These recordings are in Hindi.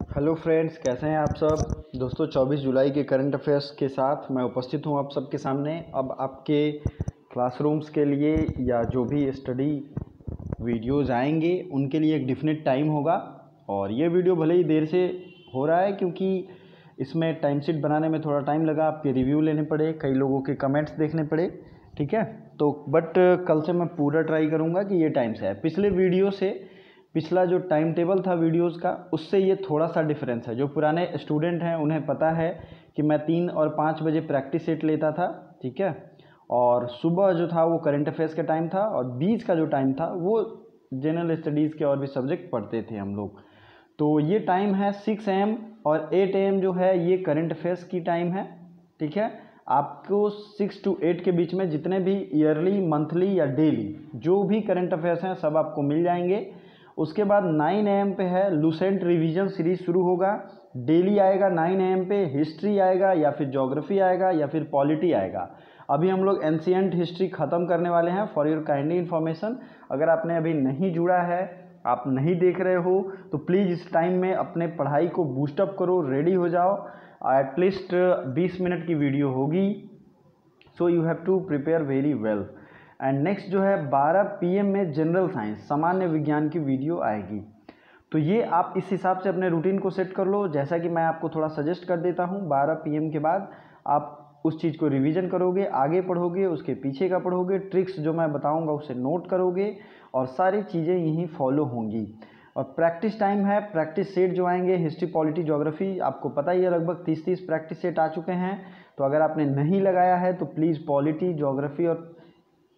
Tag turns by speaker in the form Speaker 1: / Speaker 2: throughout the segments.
Speaker 1: हेलो फ्रेंड्स, कैसे हैं आप सब। दोस्तों 24 जुलाई के करंट अफेयर्स के साथ मैं उपस्थित हूं आप सबके सामने। अब आपके क्लासरूम्स के लिए या जो भी स्टडी वीडियोज़ आएंगे उनके लिए एक डिफिनिट टाइम होगा। और ये वीडियो भले ही देर से हो रहा है क्योंकि इसमें टाइम शीट बनाने में थोड़ा टाइम लगा, आपके रिव्यू लेने पड़े, कई लोगों के कमेंट्स देखने पड़े, ठीक है। तो बट कल से मैं पूरा ट्राई करूँगा कि ये टाइम से है। पिछले वीडियो से पिछला जो टाइम टेबल था वीडियोस का, उससे ये थोड़ा सा डिफरेंस है। जो पुराने स्टूडेंट हैं उन्हें पता है कि मैं 3 और 5 बजे प्रैक्टिस सेट लेता था, ठीक है। और सुबह जो था वो करंट अफेयर्स का टाइम था और बीच का जो टाइम था वो जनरल स्टडीज़ के और भी सब्जेक्ट पढ़ते थे हम लोग। तो ये टाइम है 6 AM और 8 AM जो है ये करंट अफेयर्स की टाइम है, ठीक है। आपको 6 to 8 के बीच में जितने भी ईयरली, मंथली या डेली जो भी करंट अफेयर्स हैं सब आपको मिल जाएंगे। उसके बाद 9 AM पे है लूसेंट रिवीजन सीरीज शुरू होगा। डेली आएगा 9 AM पे, हिस्ट्री आएगा या फिर ज्योग्राफी आएगा या फिर पॉलिटी आएगा। अभी हम लोग एंशिएंट हिस्ट्री ख़त्म करने वाले हैं। फॉर योर काइंडली इन्फॉर्मेशन, अगर आपने अभी नहीं जुड़ा है, आप नहीं देख रहे हो, तो प्लीज़ इस टाइम में अपने पढ़ाई को बूस्टअप करो, रेडी हो जाओ। एटलीस्ट 20 मिनट की वीडियो होगी, so you have to prepare very well. And next जो है 12 PM में जनरल साइंस, सामान्य विज्ञान की वीडियो आएगी। तो ये आप इस हिसाब से अपने रूटीन को सेट कर लो। जैसा कि मैं आपको थोड़ा सजेस्ट कर देता हूँ, 12 PM के बाद आप उस चीज़ को रिवीजन करोगे, आगे पढ़ोगे, उसके पीछे का पढ़ोगे, ट्रिक्स जो मैं बताऊँगा उसे नोट करोगे और सारी चीज़ें यहीं फॉलो होंगी। और प्रैक्टिस टाइम है, प्रैक्टिस सेट जो आएंगे हिस्ट्री, पॉलिटी, ज्योग्राफी, आपको पता ही है लगभग 30 प्रैक्टिस सेट आ चुके हैं। तो अगर आपने नहीं लगाया है तो प्लीज़ पॉलिटी, ज्योग्राफी और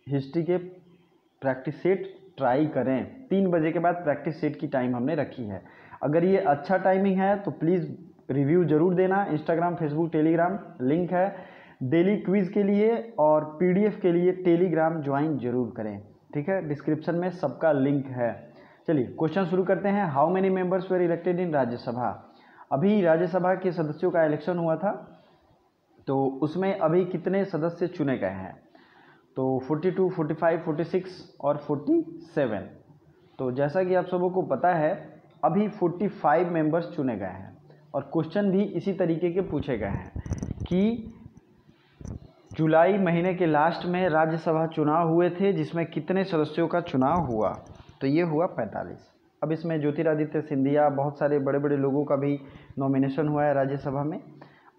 Speaker 1: हिस्ट्री के प्रैक्टिस सेट ट्राई करें। 3 बजे के बाद प्रैक्टिस सेट की टाइम हमने रखी है। अगर ये अच्छा टाइमिंग है तो प्लीज़ रिव्यू ज़रूर देना। इंस्टाग्राम, फेसबुक, टेलीग्राम लिंक है। डेली क्विज़ के लिए और PDF के लिए टेलीग्राम ज्वाइन जरूर करें, ठीक है। डिस्क्रिप्शन में सबका लिंक है। चलिए क्वेश्चन शुरू करते हैं। How many members were elected इन राज्यसभा। अभी राज्यसभा के सदस्यों का इलेक्शन हुआ था, तो उसमें अभी कितने सदस्य चुने गए हैं। तो 42, 45, 46 और 47। तो जैसा कि आप सबों को पता है अभी 45 मेंबर्स चुने गए हैं। और क्वेश्चन भी इसी तरीके के पूछे गए हैं कि जुलाई महीने के लास्ट में राज्यसभा चुनाव हुए थे जिसमें कितने सदस्यों का चुनाव हुआ। तो ये हुआ 45। अब इसमें ज्योतिरादित्य सिंधिया, बहुत सारे बड़े बड़े लोगों का भी नॉमिनेशन हुआ है राज्यसभा में।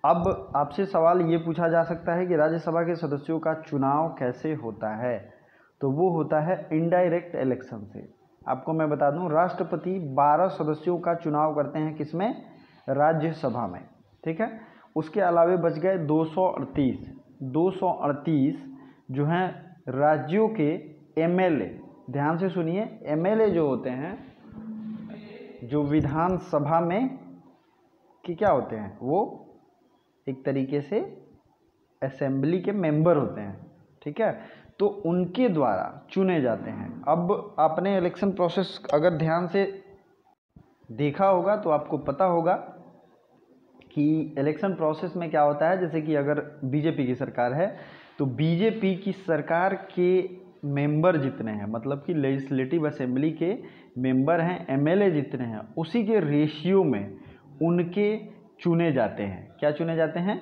Speaker 1: अब आपसे सवाल ये पूछा जा सकता है कि राज्यसभा के सदस्यों का चुनाव कैसे होता है। तो वो होता है इनडायरेक्ट इलेक्शन से। आपको मैं बता दूं, राष्ट्रपति 12 सदस्यों का चुनाव करते हैं किसमें, राज्यसभा में, ठीक है। उसके अलावे बच गए 238 जो हैं राज्यों के MLA। ध्यान से सुनिए, MLA जो होते हैं, जो विधानसभा में कि क्या होते हैं, वो एक तरीके से असेंबली के मेंबर होते हैं, ठीक है। तो उनके द्वारा चुने जाते हैं। अब आपने इलेक्शन प्रोसेस अगर ध्यान से देखा होगा तो आपको पता होगा कि इलेक्शन प्रोसेस में क्या होता है। जैसे कि अगर बीजेपी की सरकार है तो बीजेपी की सरकार के मेंबर जितने हैं, मतलब कि लेजिस्लेटिव असेंबली के मेंबर हैं, MLA जितने हैं, उसी के रेशियो में उनके चुने जाते हैं। क्या चुने जाते हैं,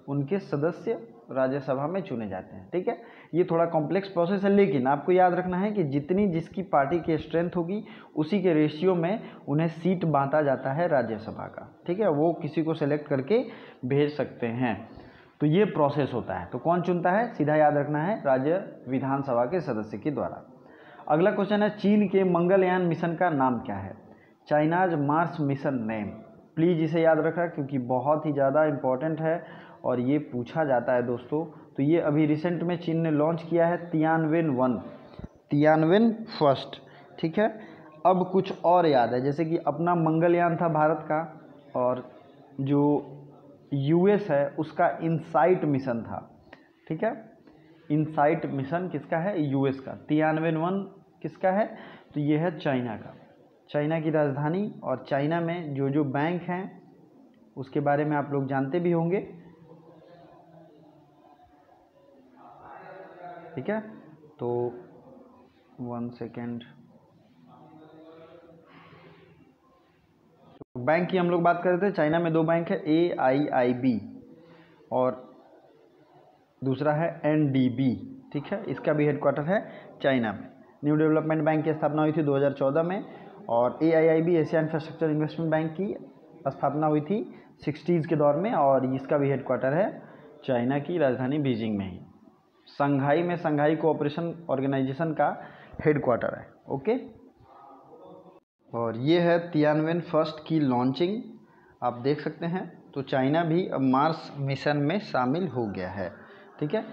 Speaker 1: उनके सदस्य राज्यसभा में चुने जाते हैं, ठीक है। ये थोड़ा कॉम्प्लेक्स प्रोसेस है, लेकिन आपको याद रखना है कि जितनी जिसकी पार्टी की स्ट्रेंथ होगी उसी के रेशियो में उन्हें सीट बांटा जाता है राज्यसभा का, ठीक है। वो किसी को सेलेक्ट करके भेज सकते हैं। तो ये प्रोसेस होता है। तो कौन चुनता है, सीधा याद रखना है, राज्य विधानसभा के सदस्य के द्वारा। अगला क्वेश्चन है, चीन के मंगलयान मिशन का नाम क्या है। China's Mars mission name. Please इसे याद रखा क्योंकि बहुत ही ज़्यादा इम्पॉर्टेंट है और ये पूछा जाता है दोस्तों। तो ये अभी रिसेंट में चीन ने लॉन्च किया है तियानवेन-1, तियानवेन-1, ठीक है। अब कुछ और याद है, जैसे कि अपना मंगलयान था भारत का, और जो US है उसका इनसाइट मिशन था, ठीक है। इनसाइट मिशन किसका है, US का। तियानवेन-1 किसका है, तो ये है चाइना का। चाइना की राजधानी और चाइना में जो जो बैंक हैं उसके बारे में आप लोग जानते भी होंगे, ठीक है। तो 1 सेकेंड, बैंक की हम लोग बात कर रहे थे, चाइना में 2 बैंक है, AIIB और दूसरा है NDB, ठीक है। इसका भी हेडक्वार्टर है चाइना में। न्यू डेवलपमेंट बैंक की स्थापना हुई थी 2014 में और AIIB Asia infrastructure investment bank की स्थापना हुई थी 60s के दौर में और इसका भी हेडक्वार्टर है चाइना की राजधानी बीजिंग में ही। संघाई में संघाई कोऑपरेशन ऑर्गेनाइजेशन का हेडक्वार्टर है, ओके। और ये है तियानवेन फर्स्ट की लॉन्चिंग, आप देख सकते हैं। तो चाइना भी अब मार्स मिशन में शामिल हो गया है, ठीक है।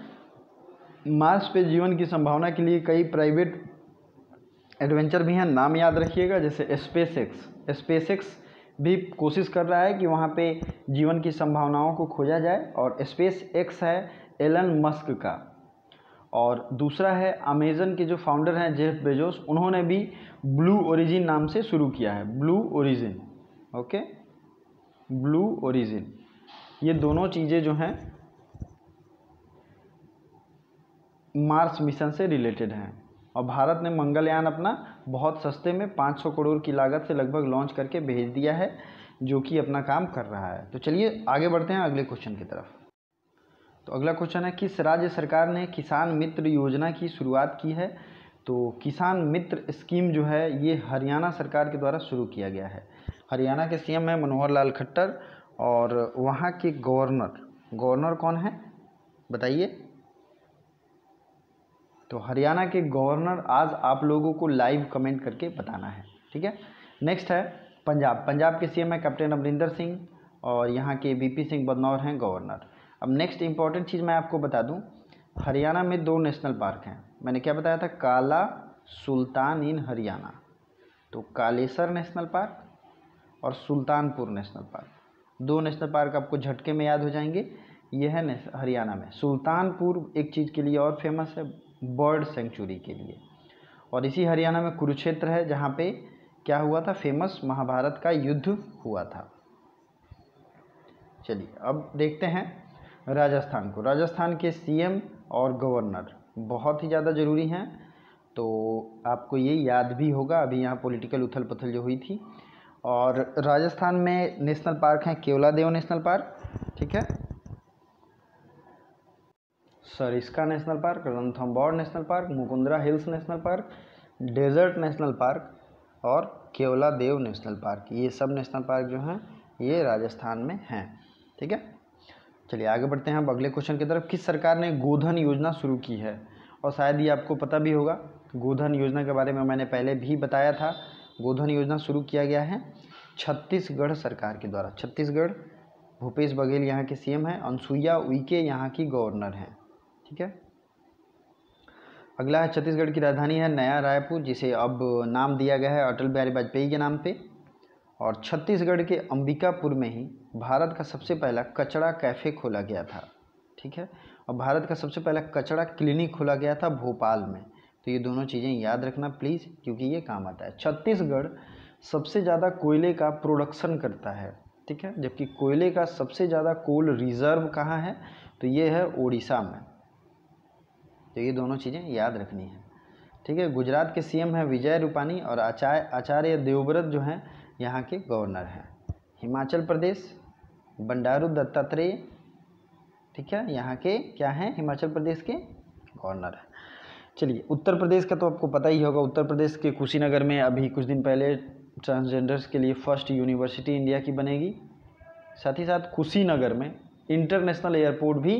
Speaker 1: मार्स पे जीवन की संभावना के लिए कई प्राइवेट एडवेंचर भी हैं, नाम याद रखिएगा, जैसे स्पेसएक्स भी कोशिश कर रहा है कि वहाँ पे जीवन की संभावनाओं को खोजा जाए और SpaceX है एलन मस्क का। और दूसरा है अमेजन के जो फाउंडर हैं जेफ बेजोस, उन्होंने भी ब्लू ओरिजिन नाम से शुरू किया है, blue origin, okay, blue origin. ये दोनों चीज़ें जो हैं मार्स मिशन से रिलेटेड हैं। और भारत ने मंगलयान अपना बहुत सस्ते में 500 करोड़ की लागत से लगभग लॉन्च करके भेज दिया है, जो कि अपना काम कर रहा है। तो चलिए आगे बढ़ते हैं अगले क्वेश्चन की तरफ। तो अगला क्वेश्चन है, किस राज्य सरकार ने किसान मित्र योजना की शुरुआत की है? तो किसान मित्र स्कीम जो है ये हरियाणा सरकार के द्वारा शुरू किया गया है। हरियाणा के CM है मनोहर लाल खट्टर और वहाँ के गवर्नर कौन है बताइए? तो हरियाणा के गवर्नर आज आप लोगों को लाइव कमेंट करके बताना है, ठीक है। नेक्स्ट है पंजाब के CM है कैप्टन अमरिंदर सिंह और यहाँ के VP सिंह बदनौर हैं गवर्नर। अब नेक्स्ट इंपॉर्टेंट चीज़ मैं आपको बता दूं, हरियाणा में 2 नेशनल पार्क हैं। मैंने क्या बताया था? काला सुल्तान इन हरियाणा। तो कालेसर नेशनल पार्क और Sultanpur national park, 2 national park आपको झटके में याद हो जाएंगे। ये है हरियाणा में। सुल्तानपुर एक चीज़ के लिए और फेमस है, बर्ड सेंचुरी के लिए। और इसी हरियाणा में कुरुक्षेत्र है, जहाँ पे क्या हुआ था? फेमस महाभारत का युद्ध हुआ था। चलिए अब देखते हैं राजस्थान को। राजस्थान के CM और गवर्नर बहुत ही ज़्यादा ज़रूरी हैं, तो आपको ये याद भी होगा। अभी यहाँ पॉलिटिकल उथल पुथल जो हुई थी। और राजस्थान में नेशनल पार्क हैं केवलादेव नेशनल पार्क, ठीक है, Sariska national park, Ranthambore national park, Mukundra hills national park, desert national park और केवलादेव नेशनल पार्क। ये सब नेशनल पार्क जो हैं ये राजस्थान में हैं, ठीक है। चलिए आगे बढ़ते हैं अब अगले क्वेश्चन की तरफ। किस सरकार ने गोधन योजना शुरू की है? और शायद ये आपको पता भी होगा, गोधन योजना के बारे में मैंने पहले भी बताया था। गोधन योजना शुरू किया गया है छत्तीसगढ़ सरकार के द्वारा। छत्तीसगढ़, भूपेश बघेल यहाँ के CM हैं, अनसुईया उइके यहाँ की गवर्नर हैं, ठीक है। अगला है छत्तीसगढ़ की राजधानी है नया रायपुर, जिसे अब नाम दिया गया है अटल बिहारी वाजपेयी के नाम पे। और छत्तीसगढ़ के अंबिकापुर में ही भारत का सबसे पहला कचड़ा कैफ़े खोला गया था, ठीक है। और भारत का सबसे पहला कचड़ा क्लिनिक खोला गया था भोपाल में। तो ये दोनों चीज़ें याद रखना प्लीज़, क्योंकि ये काम आता है। छत्तीसगढ़ सबसे ज़्यादा कोयले का प्रोडक्शन करता है, ठीक है, जबकि कोयले का सबसे ज़्यादा कोल रिजर्व कहाँ है? तो ये है उड़ीसा में। तो ये दोनों चीज़ें याद रखनी है, ठीक है। गुजरात के CM हैं विजय रूपानी और आचार्य देवव्रत जो हैं यहाँ के गवर्नर हैं। हिमाचल प्रदेश बंडारू दत्तात्रेय, ठीक है, यहाँ के क्या हैं? हिमाचल प्रदेश के गवर्नर हैं। चलिए उत्तर प्रदेश का तो आपको पता ही होगा। उत्तर प्रदेश के कुशीनगर में अभी कुछ दिन पहले ट्रांसजेंडर्स के लिए फर्स्ट यूनिवर्सिटी इंडिया की बनेगी। साथ ही साथ कुशीनगर में इंटरनेशनल एयरपोर्ट भी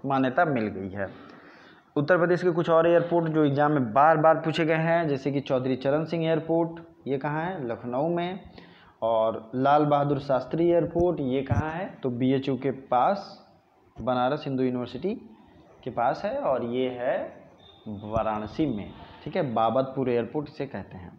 Speaker 1: मान्यता मिल गई है। उत्तर प्रदेश के कुछ और एयरपोर्ट जो एग्ज़ाम में बार बार पूछे गए हैं, जैसे कि चौधरी चरण सिंह एयरपोर्ट, ये कहाँ है? लखनऊ में। और लाल बहादुर शास्त्री एयरपोर्ट, ये कहाँ है? तो BHU के पास, बनारस हिंदू यूनिवर्सिटी के पास है, और ये है वाराणसी में, ठीक है। बाबतपुर एयरपोर्ट इसे कहते हैं।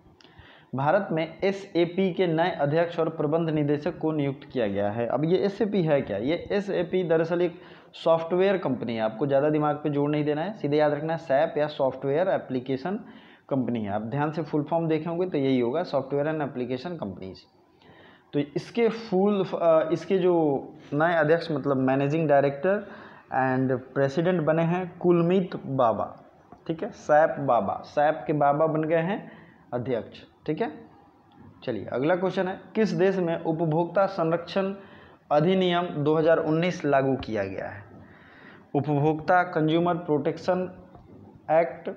Speaker 1: भारत में SAP के नए अध्यक्ष और प्रबंध निदेशक को नियुक्त किया गया है। अब ये SAP है क्या? ये SAP दरअसल एक सॉफ्टवेयर कंपनी है। आपको ज़्यादा दिमाग पे जोर नहीं देना है, सीधे याद रखना है SAP या सॉफ्टवेयर एप्लीकेशन कंपनी है। आप ध्यान से फुल फॉर्म देखे होंगे तो यही होगा, सॉफ्टवेयर एंड एप्लीकेशन कंपनीज। तो इसके जो नए अध्यक्ष मतलब मैनेजिंग डायरेक्टर एंड प्रेसिडेंट बने हैं कुलमीत बाबा, ठीक है। SAP के बाबा बन गए हैं अध्यक्ष, ठीक है। चलिए अगला क्वेश्चन है, किस देश में उपभोक्ता संरक्षण अधिनियम 2019 लागू किया गया है? उपभोक्ता कंज्यूमर प्रोटेक्शन एक्ट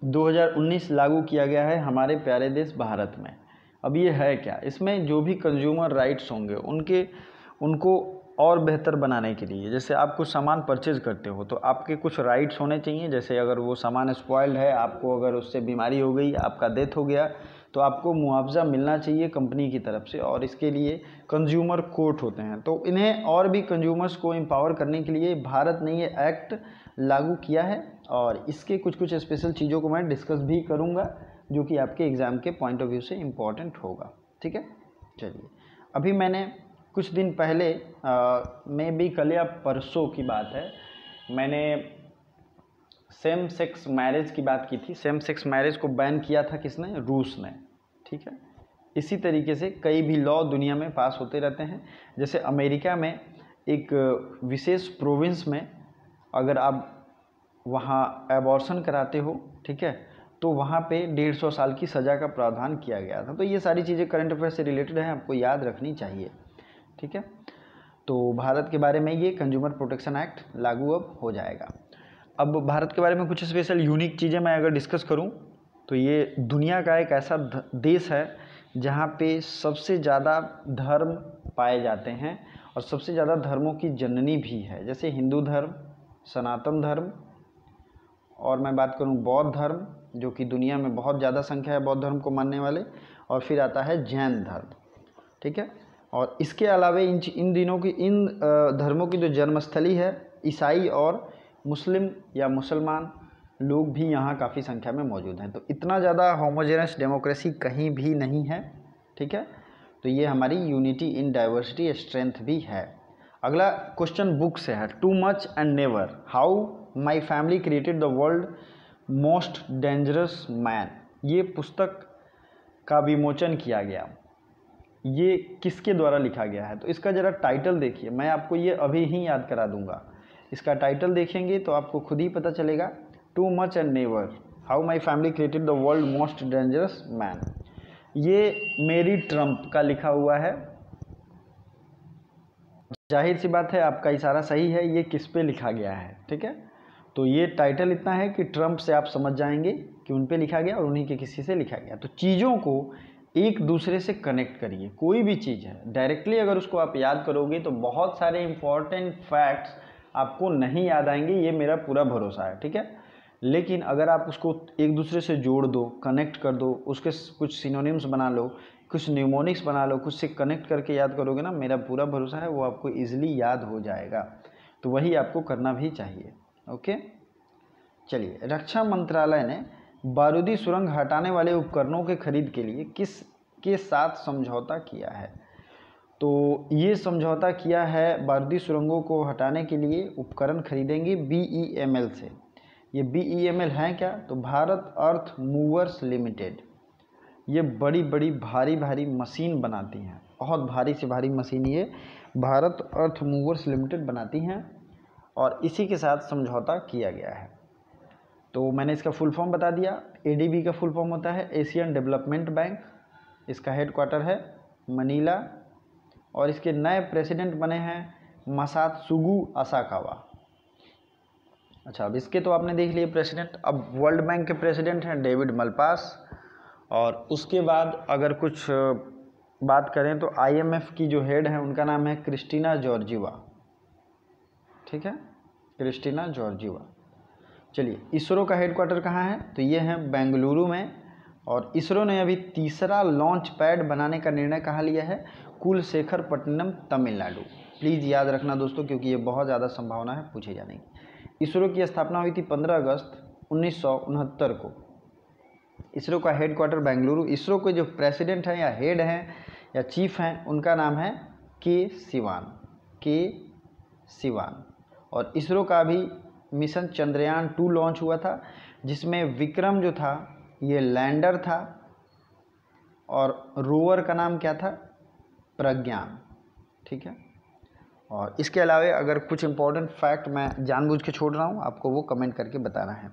Speaker 1: 2019 लागू किया गया है हमारे प्यारे देश भारत में। अब ये है क्या? इसमें जो भी कंज्यूमर राइट्स होंगे उनको और बेहतर बनाने के लिए, जैसे आप कुछ सामान परचेज करते हो तो आपके कुछ राइट्स होने चाहिए। जैसे अगर वो सामान स्पॉइल्ड है, आपको अगर उससे बीमारी हो गई, आपका डेथ हो गया, तो आपको मुआवजा मिलना चाहिए कंपनी की तरफ से, और इसके लिए कंज्यूमर कोर्ट होते हैं। तो इन्हें और भी कंज्यूमर्स को एम्पावर करने के लिए भारत ने ये एक्ट लागू किया है, और इसके कुछ कुछ स्पेशल चीज़ों को मैं डिस्कस भी करूँगा जो कि आपके एग्ज़ाम के पॉइंट ऑफ व्यू से इम्पॉर्टेंट होगा। ठीक है, चलिए अभी मैंने कुछ दिन पहले में भी कल या परसों की बात है, मैंने सेम सेक्स मैरिज की बात की थी। सेम सेक्स मैरिज को बैन किया था किसने? रूस ने। ठीक है, इसी तरीके से कई भी लॉ दुनिया में पास होते रहते हैं। जैसे अमेरिका में एक विशेष प्रोविंस में अगर आप वहाँ एबॉर्शन कराते हो, ठीक है, तो वहाँ पे 150 साल की सज़ा का प्रावधान किया गया था। तो ये सारी चीज़ें करंट अफेयर से रिलेटेड हैं, आपको याद रखनी चाहिए। ठीक है, तो भारत के बारे में ये कंज्यूमर प्रोटेक्शन एक्ट लागू अब हो जाएगा। अब भारत के बारे में कुछ स्पेशल यूनिक चीज़ें मैं अगर डिस्कस करूं तो ये दुनिया का एक ऐसा देश है जहां पे सबसे ज़्यादा धर्म पाए जाते हैं और सबसे ज़्यादा धर्मों की जननी भी है। जैसे हिंदू धर्म, सनातन धर्म, और मैं बात करूं बौद्ध धर्म, जो कि दुनिया में बहुत ज़्यादा संख्या है बौद्ध धर्म को मानने वाले, और फिर आता है जैन धर्म। ठीक है, और इसके अलावे इन दिनों की इन धर्मों की जो जन्मस्थली है, ईसाई और मुस्लिम या मुसलमान लोग भी यहाँ काफ़ी संख्या में मौजूद हैं। तो इतना ज़्यादा होमोजेनस डेमोक्रेसी कहीं भी नहीं है। ठीक है, तो ये हमारी यूनिटी इन डाइवर्सिटी स्ट्रेंथ भी है। अगला क्वेश्चन बुक से है, too much and never, how my family created the world most dangerous man. ये पुस्तक का विमोचन किया गया, ये किसके द्वारा लिखा गया है? तो इसका ज़रा टाइटल देखिए, मैं आपको ये अभी ही याद करा दूंगा। इसका टाइटल देखेंगे तो आपको खुद ही पता चलेगा, too much and never, how my family created the world most dangerous man. ये मेरी ट्रम्प का लिखा हुआ है। जाहिर सी बात है, आपका इशारा सही है, ये किस पे लिखा गया है। ठीक है, तो ये टाइटल इतना है कि ट्रम्प से आप समझ जाएंगे कि उन पे लिखा गया और उन्हीं के किसी से लिखा गया। तो चीज़ों को एक दूसरे से कनेक्ट करिए। कोई भी चीज़ है डायरेक्टली अगर उसको आप याद करोगे तो बहुत सारे इंपॉर्टेंट फैक्ट्स आपको नहीं याद आएंगे, ये मेरा पूरा भरोसा है। ठीक है, लेकिन अगर आप उसको एक दूसरे से जोड़ दो, कनेक्ट कर दो, उसके कुछ सिनोनिम्स बना लो, कुछ न्यूमोनिक्स बना लो, कुछ से कनेक्ट करके याद करोगे ना, मेरा पूरा भरोसा है वो आपको ईजिली याद हो जाएगा। तो वही आपको करना भी चाहिए। ओके, चलिए, रक्षा मंत्रालय ने बारूदी सुरंग हटाने वाले उपकरणों के खरीद के लिए किसके साथ समझौता किया है? तो ये समझौता किया है, बारूदी सुरंगों को हटाने के लिए उपकरण खरीदेंगे BEML से। ये BEML हैं क्या? तो भारत अर्थ मूवर्स लिमिटेड। ये बड़ी बड़ी भारी भारी मशीन बनाती हैं, बहुत भारी से भारी मशीन ये भारत अर्थ मूवर्स लिमिटेड बनाती हैं, और इसी के साथ समझौता किया गया है। तो मैंने इसका फुल फॉर्म बता दिया। ADB का फुल फॉर्म होता है एशियन डेवलपमेंट बैंक, इसका हेडक्वार्टर है मनीला, और इसके नए प्रेसिडेंट बने हैं मसात्सुगु असाकावा। अच्छा, अब इसके तो आपने देख लिए प्रेसिडेंट। अब वर्ल्ड बैंक के प्रेसिडेंट हैं डेविड मलपास, और उसके बाद अगर कुछ बात करें तो IMF की जो हेड है उनका नाम है क्रिस्टीना जॉर्जिवा। ठीक है, क्रिस्टीना जॉर्जिवा। चलिए, इसरो का हेडक्वार्टर कहाँ है? तो ये है बेंगलुरु में, और इसरो ने अभी तीसरा लॉन्च पैड बनाने का निर्णय कहाँ लिया है? कुलशेखरपट्टनम, तमिलनाडु। प्लीज़ याद रखना दोस्तों, क्योंकि ये बहुत ज़्यादा संभावना है पूछे जाने की। इसरो की स्थापना हुई थी 15 अगस्त 1969 को। इसरो का हेडक्वार्टर बेंगलुरु। इसरो के जो प्रेसिडेंट हैं या हेड हैं या चीफ हैं उनका नाम है के सिवान। और इसरो का भी मिशन चंद्रयान 2 लॉन्च हुआ था, जिसमें विक्रम जो था ये लैंडर था, और रोवर का नाम क्या था? प्रज्ञान। ठीक है, और इसके अलावा अगर कुछ इंपॉर्टेंट फैक्ट मैं जानबूझ के छोड़ रहा हूँ, आपको वो कमेंट करके बताना है।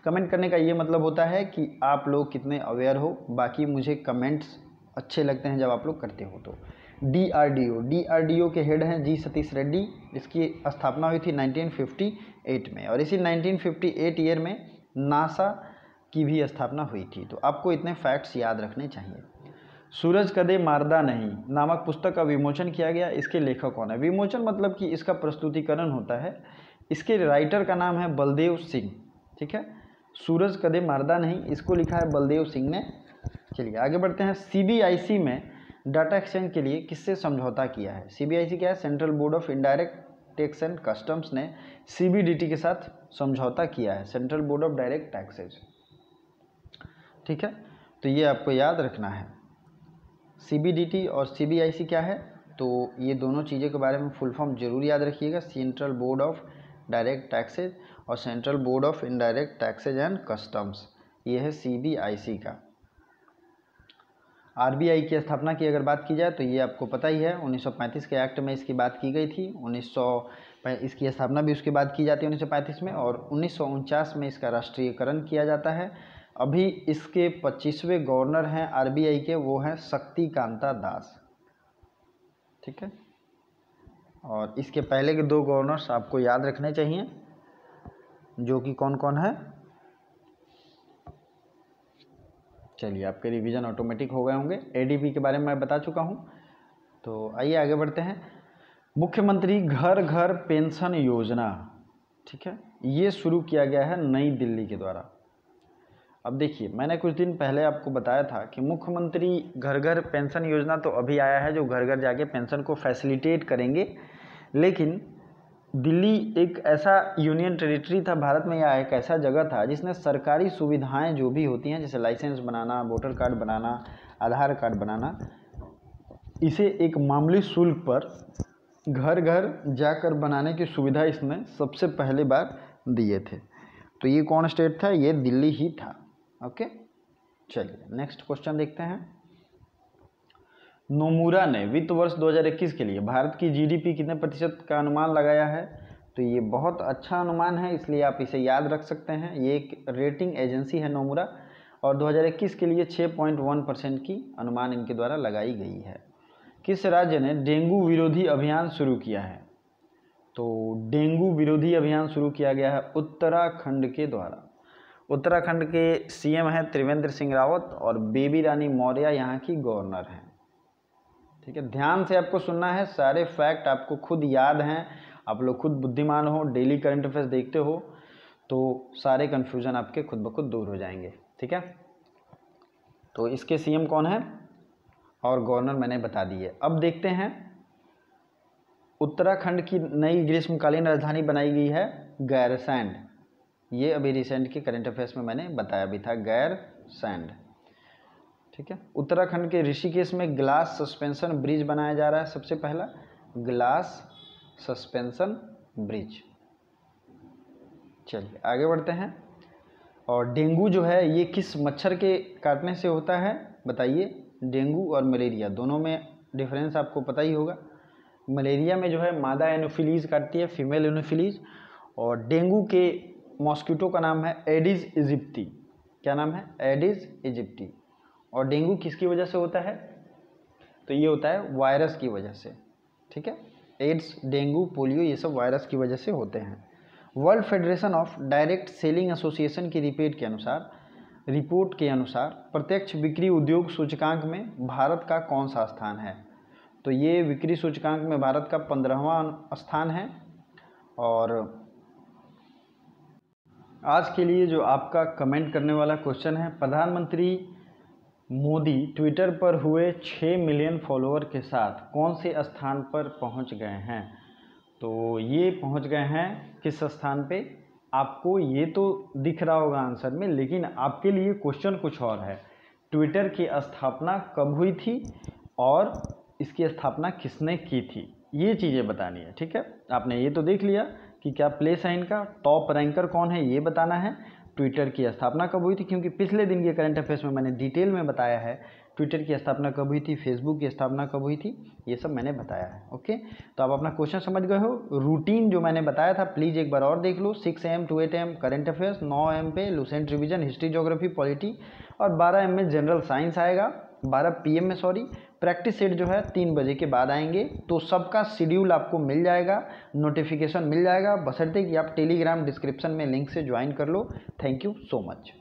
Speaker 1: कमेंट करने का ये मतलब होता है कि आप लोग कितने अवेयर हो। बाकी मुझे कमेंट्स अच्छे लगते हैं जब आप लोग करते हो तो। डीआरडीओ के हेड हैं जी सतीश रेड्डी। इसकी स्थापना हुई थी 1958 में, और इसी 1958 ईयर में नासा की भी स्थापना हुई थी। तो आपको इतने फैक्ट्स याद रखने चाहिए। सूरज कदे मारदा नहीं नामक पुस्तक का विमोचन किया गया। इसके लेखक कौन है? विमोचन मतलब कि इसका प्रस्तुतिकरण होता है। इसके राइटर का नाम है बलदेव सिंह। ठीक है, सूरज कदे मारदा नहीं, इसको लिखा है बलदेव सिंह ने। चलिए आगे बढ़ते हैं। सीबीआईसी में डाटा एक्सचेंज के लिए किससे समझौता किया है? सीबीआईसी क्या है? Central Board of indirect tax and customs ने सीबीडीटी के साथ समझौता किया है, central Board of Direct taxes. ठीक है, तो ये आपको याद रखना है। सीबीडीटी और सीबीआईसी क्या है, तो ये दोनों चीज़ों के बारे में फुल फॉर्म जरूर याद रखिएगा। Central Board of Direct Taxes और Central Board of Indirect Taxes and Customs, ये है सीबीआईसी का। आरबीआई की स्थापना की अगर बात की जाए तो ये आपको पता ही है, 1935 के एक्ट में इसकी बात की गई थी। इसकी स्थापना भी उसके बाद की जाती है 1935 में, और 1949 में इसका राष्ट्रीयकरण किया जाता है। अभी इसके 25वें गवर्नर हैं आरबीआई के, वो हैं शक्तिकांता दास। ठीक है, और इसके पहले के 2 गवर्नर्स आपको याद रखने चाहिए, जो कि कौन कौन है। चलिए आपके रिवीजन ऑटोमेटिक हो गए होंगे। एडीपी के बारे में मैं बता चुका हूँ। तो आइए आगे बढ़ते हैं। मुख्यमंत्री घर घर पेंशन योजना, ठीक है, ये शुरू किया गया है नई दिल्ली के द्वारा। अब देखिए, मैंने कुछ दिन पहले आपको बताया था कि मुख्यमंत्री घर घर पेंशन योजना तो अभी आया है, जो घर घर जाके पेंशन को फैसिलिटेट करेंगे। लेकिन दिल्ली एक ऐसा यूनियन टेरिटरी था भारत में, या एक ऐसा जगह था जिसने सरकारी सुविधाएं जो भी होती हैं, जैसे लाइसेंस बनाना, वोटर कार्ड बनाना, आधार कार्ड बनाना, इसे एक मामूली शुल्क पर घर घर जाकर बनाने की सुविधा इसने सबसे पहली बार दिए थे। तो ये कौन स्टेट था? ये दिल्ली ही था। ओके, चलिए नेक्स्ट क्वेश्चन देखते हैं। नोमुरा ने वित्त वर्ष 2021 के लिए भारत की जीडीपी कितने प्रतिशत का अनुमान लगाया है? तो ये बहुत अच्छा अनुमान है, इसलिए आप इसे याद रख सकते हैं। ये एक रेटिंग एजेंसी है नोमुरा, और 2021 के लिए 6.1% की अनुमान इनके द्वारा लगाई गई है। किस राज्य ने डेंगू विरोधी अभियान शुरू किया है? तो डेंगू विरोधी अभियान शुरू किया गया है उत्तराखंड के द्वारा। उत्तराखंड के सीएम हैं त्रिवेंद्र सिंह रावत, और बेबी रानी मौर्य यहाँ की गवर्नर हैं। ठीक है, ध्यान से आपको सुनना है, सारे फैक्ट आपको खुद याद हैं, आप लोग खुद बुद्धिमान हो, डेली करंट अफेयर्स देखते हो, तो सारे कन्फ्यूजन आपके खुद ब खुद दूर हो जाएंगे। ठीक है, तो इसके सीएम कौन है और गवर्नर मैंने बता दी है। अब देखते हैं, उत्तराखंड की नई ग्रीष्मकालीन राजधानी बनाई गई है गैरसैंड। ये अभी रिसेंट के करंट अफेयर्स में मैंने बताया भी था, गैरसैंड। ठीक है, उत्तराखंड के ऋषिकेश में ग्लास सस्पेंशन ब्रिज बनाया जा रहा है, सबसे पहला ग्लास सस्पेंशन ब्रिज। चलिए आगे बढ़ते हैं। और डेंगू जो है ये किस मच्छर के काटने से होता है बताइए? डेंगू और मलेरिया दोनों में डिफरेंस आपको पता ही होगा। मलेरिया में जो है मादा एनोफिलीज काटती है, फीमेल एनोफिलीज, और डेंगू के मॉस्किटो का नाम है एडिस इजिप्टी। क्या नाम है? एडिस इजिप्टी। और डेंगू किसकी वजह से होता है? तो ये होता है वायरस की वजह से। ठीक है, एड्स, डेंगू, पोलियो, ये सब वायरस की वजह से होते हैं। World federation of direct selling association की रिपोर्ट के अनुसार प्रत्यक्ष बिक्री उद्योग सूचकांक में भारत का कौन सा स्थान है? तो ये बिक्री सूचकांक में भारत का 15वां स्थान है। और आज के लिए जो आपका कमेंट करने वाला क्वेश्चन है, प्रधानमंत्री मोदी ट्विटर पर हुए 6 मिलियन फॉलोअर के साथ कौन से स्थान पर पहुंच गए हैं? तो ये पहुंच गए हैं किस स्थान पे? आपको ये तो दिख रहा होगा आंसर में, लेकिन आपके लिए क्वेश्चन कुछ और है। ट्विटर की स्थापना कब हुई थी और इसकी स्थापना किसने की थी, ये चीज़ें बतानी है। ठीक है, आपने ये तो देख लिया कि क्या प्लेस है इनका, टॉप रैंकर कौन है ये बताना है, ट्विटर की स्थापना कब हुई थी, क्योंकि पिछले दिन के करंट अफेयर्स में मैंने डिटेल में बताया है ट्विटर की स्थापना कब हुई थी, फेसबुक की स्थापना कब हुई थी, ये सब मैंने बताया है। ओके, तो आप अपना क्वेश्चन समझ गए हो। रूटीन जो मैंने बताया था प्लीज़ एक बार और देख लो। 6 AM to 8 AM current affairs, 9 AM पे Lucent revision, history, geography, polity, और 12 AM में जनरल साइंस आएगा। 12 PM में सॉरी, प्रैक्टिस सेट जो है 3 बजे के बाद आएंगे। तो सबका शेड्यूल आपको मिल जाएगा, नोटिफिकेशन मिल जाएगा, बशर्ते कि आप टेलीग्राम डिस्क्रिप्शन में लिंक से ज्वाइन कर लो। Thank you so much.